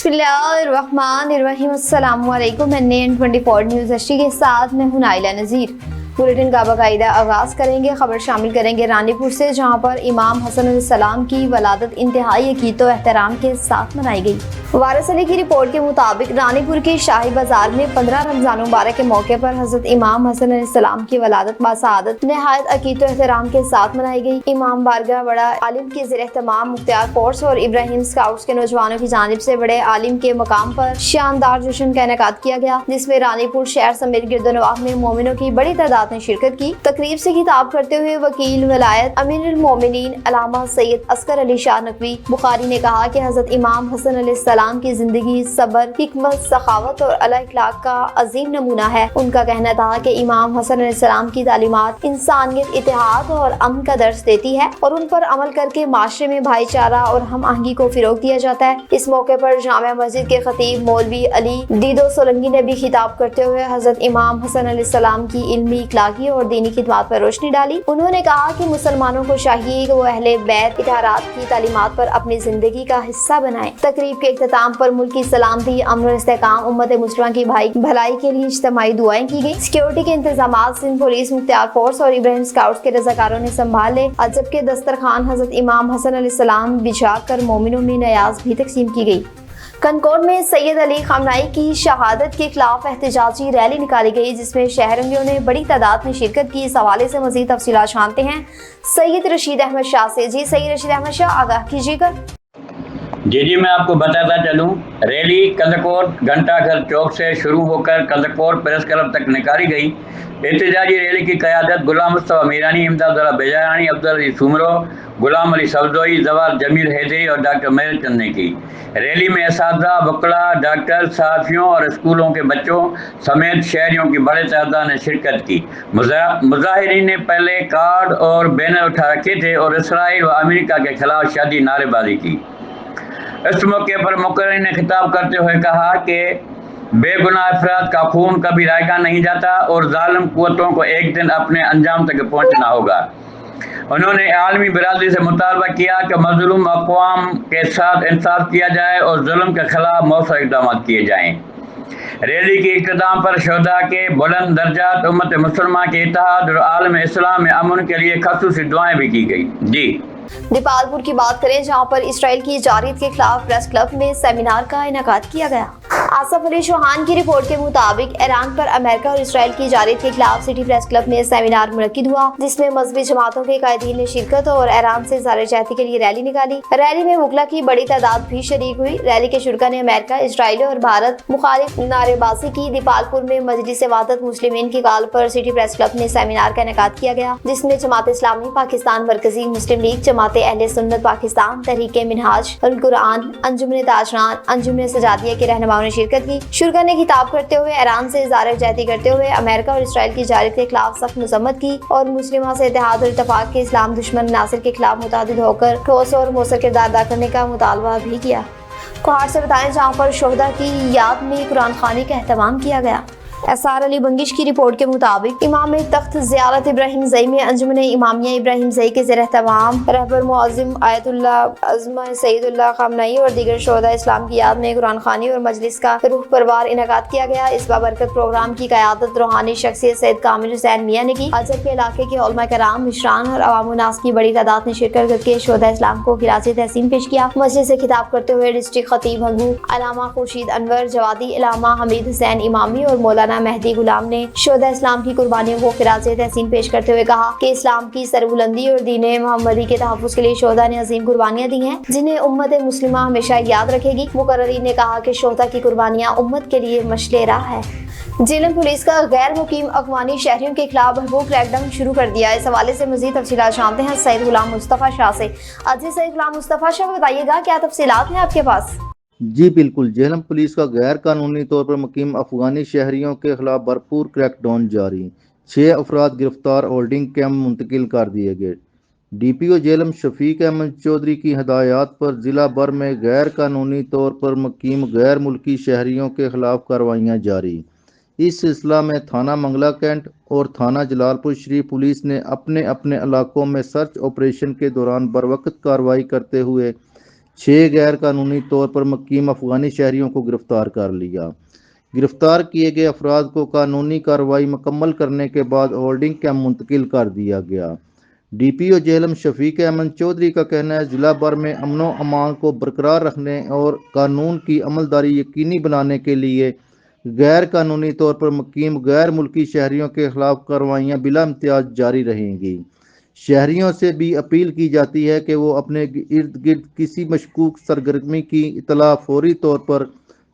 बिस्मिल्लाहिर्रहमानिर्रहीम। अस्सलाम वालेकुम। मैं NN24 न्यूज़ HD के साथ मैं हूं नाइला नज़ीर। बुलेटिन का बाकायदा आगाज़ करेंगे। खबर शामिल करेंगे रानीपुर से, जहां पर इमाम हसन अलैहिस्सलाम की वलादत इंतहाई अकीदत व एहतराम के साथ मनाई गई। वारिस अली की रिपोर्ट के मुताबिक रानीपुर के शाही बाजार में 15 रमजान मुबारक के मौके पर हजरत इमाम हसन अलैहिस्सलाम की वलादत बासआदत नहायत अकीदत व एहतराम के साथ मनाई गई। इमाम बारगाह बड़ा आलिम के ज़ेर एहतमाम मुख्तियार फोर्स और इब्राहिम स्काउट्स के नौजवानों की जानिब से बड़े आलिम के मकाम पर शानदार जश्न का इनेकाद किया गया, जिसमें रानीपुर शहर समेत गिरदोनवाह में मोमिनों की बड़ी तादाद ने शिरकत की। तकरीब से खिताब करते हुए वकील वलायत अमीरुल मोमिनीन अल्लामा सैयद असगर अली शाह नकवी बुखारी ने कहा कि हजरत इमाम हसन अलैहिस्सलाम की जिंदगी सब्र, हिकमत, सखावत और अला इखलाक का अजीम नमूना है। उनका कहना था कि इमाम हसन अलैहिस्सलाम की तालीमात इंसानियत, इत्तेहाद और अमन का दर्स देती है और उन पर अमल करके माशरे में भाईचारा और हम आहंगी को फिरोग दिया जाता है। इस मौके पर जामिया मस्जिद के खतीब मौलवी अली दीदो सोलंगी ने भी खिताब करते हुए हजरत इमाम हसन अलैहिस्सलाम की इल्मी, इखलाकी और दीनी खिदमत पर रोशनी डाली। उन्होंने कहा कि मुसलमानों को चाहिए कि वो अहले बैत इत्तहारात की तालीमात पर अपनी जिंदगी का हिस्सा बनाएं। तकरीब के इख्तिताम पर मुल्की सलामती, अमन और इस्तेहकाम, उम्मत मुस्लिमा की भलाई के लिए इज्तिमाई दुआएं की गई। सिक्योरिटी के इंतजामात सिंध पुलिस, मुख्तियार फोर्स और इब्राहिम स्काउट्स के रजाकारों ने संभाले। अजब के दस्तरखान हजरत इमाम हसन अलैहिस्सलाम बिछा कर मोमिनों में नयाज भी तकसीम की गई। कनकौर में सैयद अली खमनाई की शहादत के खिलाफ एहतजाजी रैली निकाली गई, जिसमें शहरियों ने बड़ी तादाद में शिरकत की। इस हवाले से मजीद तफसीलात जानते हैं सैयद रशीद अहमद शाह से। जी सैयद रशीद अहमद शाह, आगाह कीजिएगा। जी मैं आपको बताता चलूं, रैली कलकोर घंटाघर चौक से शुरू होकर कलकोर प्रेस क्लब तक निकाली गई। एहतजाजी रैली की क़यादत गुलाम मुस्तफ़ा मीरानी, इमदादुल्लाह बेजारानी, अब्दुल अली सुमरो, गुलाम अली सफदोई, जवार जमील हैदरी और डॉक्टर मेहर चंद ने की। रैली में असातिज़ा, वकला, डॉक्टर, सहाफ़ियों और स्कूलों के बच्चों समेत शहरियों की बड़े तादाद ने शिरकत की। मुजाहिरीन ने पहले कार्ड और बैनर उठा रखे थे और इसराइल व अमेरिका के खिलाफ शादी नारेबाजी की। इस मौके पर मुकर्रिर ने खिताब करते हुए कहा कि बेगुनाह अफराद का खून कभी रायगा नहीं जाता और जालिम कुव्वतों को एक दिन अपने अंजाम तक पहुंचना होगा। उन्होंने आलमी बिरादरी से मुतालबा किया कि मजलूम अक़वाम के साथ इंसाफ किया जाए और जुल्म के खिलाफ मौसर इक़दाम किए जाएँ। रैली के इख्तिताम पर शहदा के बुलंद दर्जात, उम्मत मुसलमान के इत्तेहाद और आलम इस्लाम में अमन के लिए ख़ुसूसी दुआएं भी की गई। जी दीपालपुर की बात करें, जहां पर इसराइल की जारियत के खिलाफ प्रेस क्लब में सेमिनार का इनेकाद किया गया। आसफ अली चौहान की रिपोर्ट के मुताबिक ईरान पर अमेरिका और इसराइल की जारियत के खिलाफ सिटी प्रेस क्लब में सेमिनार मुनक्किद हुआ, जिसमें मजहबी जमातों के कायदीन ने शिरकत और ईरान से ज़ाहिर-ए-जहती के लिए रैली निकाली। रैली में वकला की बड़ी तादाद भी शरीक हुई। रैली के शुरा ने अमेरिका, इसराइल और भारत मुखालिफ नारेबाजी की। दीपालपुर में मजलिस वहदत मुस्लिमीन की कॉल पर सिटी प्रेस क्लब में सेमिनार का इनेकाद किया गया, जिसमें जमात इस्लामी पाकिस्तान, मरकजी मुस्लिम लीग, जमात अहले सुन्नत पाकिस्तान, तहरीके मिनहाज अल कुरान, अंजुमन ताजरान, अंजुमन सजादिया के रहनुमाओं ने शिरकत की। शुरा ने खिताब करते हुए ईरान से ज़ाहिर-ए-जहती करते हुए अमेरिका और इसराइल की जारियत के खिलाफ सख्त मज़म्मत की और मुस्लिमा से इत्तेहाद और इत्तफाक के इस्लाम दुश्मन नासिर के खिलाफ मुतअद्दिद होकर ठोस और मौसर किरदार अदा करने का मुतालबा भी किया। कोहाट से बताएं, जहाँ पर शोहदा की याद में कुरान खानी का एहतमाम किया गया। एसआर अली बंगिश की रिपोर्ट के मुताबिक इमाम तख्त ज़ियारत इब्राहिम ज़ई में अंजुमन इमामिया इब्राहिम ज़ई के ज़ेर एहतमाम रहबर मुअज़्ज़िम आयतुल्लाह अज़्मा सैयदुल्लाह खमनई और दीगर शोहदा इस्लाम की याद में कुरान खानी और मजलिस का रूह परवार इनेकाद किया गया। इस बाबरकत प्रोग्राम की क़यादत रूहानी शख्सियत सैयद कामिल हुसैन मियां ने की। अजब के इलाके के उलमा कराम, मिशरान और अवाम नास की बड़ी तादाद ने शिरकत करके शोहदा इस्लाम को खिराज तहसीन पेश किया। मस्जिद से खिताब करते हुए डिस्ट्रिक्ट खतीब हंगू अल्लामा खुर्शीद अनवर जवादी, अल्लामा हमीद हुसैन इमामी और मौलाना मेहदी गुलाम ने शोहदा इस्लाम की कुर्बानियों को खिराज तहसीन पेश करते हुए कहा कि इस्लाम की सरबुलंदी और दीन मोहम्मदी के तहफ़्फ़ुज़ के लिए शोहदा ने अजीम कुर्बानियां दी हैं, जिन्हें उम्मत मुस्लिमा हमेशा याद रखेगी। मुकर्रिरीन ने कहा कि शोहदा की कुर्बानियां उम्मत के लिए मशले राह है। जेलम पुलिस का गैर मुकीम अफगानी शहरियों के खिलाफ भरपूर क्रैकडाउन शुरू कर दिया। इस हवाले से मजीद तफसीलात जानते हैं सैयद गुलाम मुस्तफ़ा शाह से। अजी सैयद गुलाम मुस्तफ़ा शाह, बताइएगा क्या तफसीलात हैं आपके पास? जी बिल्कुल, जेहलम पुलिस का गैर कानूनी तौर पर मुकीम अफगानी शहरियों के खिलाफ भरपूर क्रैकडाउन जारी। 6 अफराद गिरफ्तार, होल्डिंग कैंप मुंतकिल कर दिए गए। DPO जेहलम शफीक अहमद चौधरी की हदायत पर जिला भर में गैर कानूनी तौर पर मुकीम गैर मुल्की शहरियों के खिलाफ कार्रवाइयाँ जारी। इस सिलसिला में थाना मंगला कैंट और थाना जलालपुर शरीफ पुलिस ने अपने अपने इलाकों में सर्च ऑपरेशन के दौरान बरवक्त कार्रवाई करते हुए 6 غیر قانونی طور پر مقیم افغانی شہریوں کو گرفتار کر لیا۔ گرفتار کیے گئے افراد کو قانونی کارروائی مکمل کرنے کے بعد ہولڈنگ کیمپ منتقل کر دیا گیا۔ ڈی پی او جہلم شفیق احمد چودھری کا کہنا ہے ضلع بھر میں امن و امان کو برقرار رکھنے اور قانون کی عملداری یقینی بنانے کے لیے غیر قانونی طور پر مقیم غیر ملکی شہریوں کے خلاف کارروائیاں بلا امتیاز جاری رہیں گی۔ شہریوں سے بھی اپیل کی جاتی ہے کہ وہ اپنے ارد گرد کسی مشکوک سرگرمی کی اطلاع فوری طور پر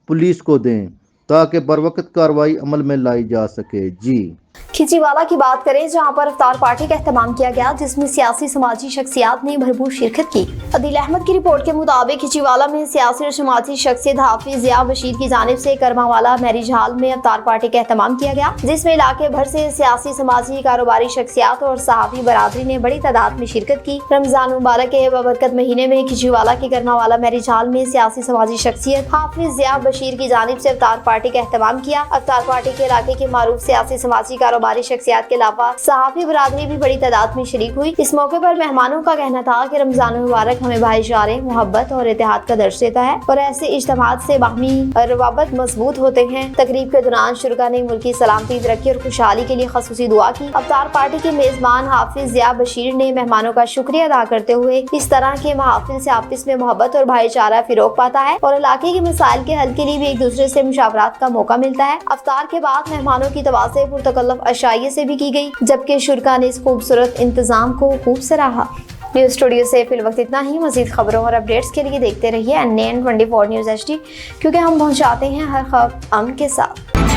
پولیس کو دیں تاکہ بروقت کارروائی عمل میں لائی جا سکے۔ جی کھچیوالا کی بات کریں جہاں پر افطار پارٹی کا اہتمام کیا گیا جس میں سیاسی سماجی شخصیات نے بھرپور شرکت کی۔ عدیل احمد کی رپورٹ کے مطابق کھچیوالا میں سیاسی اور سماجی شخصیت حافظ ضیاء بشیر کی جانب سے کرما والا میرج ہال میں افطار پارٹی کا اہتمام کیا گیا جس میں علاقے بھر سے سیاسی سماجی کاروباری شخصیات اور صحافی برادری نے بڑی تعداد میں شرکت کی۔ رمضان مبارک کے بابرکت مہینے میں کھچیوالا کے کرما والا میرج ہال میں سیاسی سماجی شخصیت حافظ ضیاء بشیر کی جانب سے افطار پارٹی کا اہتمام کیا۔ افطار پارٹی کے علاقے کے معروف سیاسی سماجی کاروباری شخصیات کے علاوہ صحافی برادری بھی بڑی تعداد میں شریک ہوئی۔ اس موقع پر مہمانوں کا کہنا تھا کہ رمضان مبارک ہمیں بھائی چارے، محبت اور اتحاد کا درس دیتا ہے اور ایسے اجتماعات سے باہمی روابط مضبوط ہوتے ہیں۔ تقریب کے دوران شرکا نے ملکی سلامتی، ترقی اور خوشحالی کے لیے خصوصی دعا کی۔ افطار پارٹی کے میزبان حافظ ضیاء بشیر نے مہمانوں کا شکریہ ادا کرتے ہوئے اس طرح کے محافل سے آپس میں محبت اور بھائی چارہ فروغ پاتا ہے اور علاقے کے مسائل کے حل کے لیے بھی ایک دوسرے سے مشاورات کا موقع ملتا ہے۔ افطار کے بعد مہمانوں کی تواضع پرتکلف عشائیے سے بھی کی گئی جبکہ شرکا نے اس خوبصورت انتظام کو خوب سراہا۔ نیوز اسٹوڈیو سے فی الوقت اتنا ہی۔ مزید خبروں اور اپڈیٹس کے لیے دیکھتے رہیے NN 24 نیوز HD کیونکہ ہم پہنچاتے ہیں ہر خبر امن کے ساتھ۔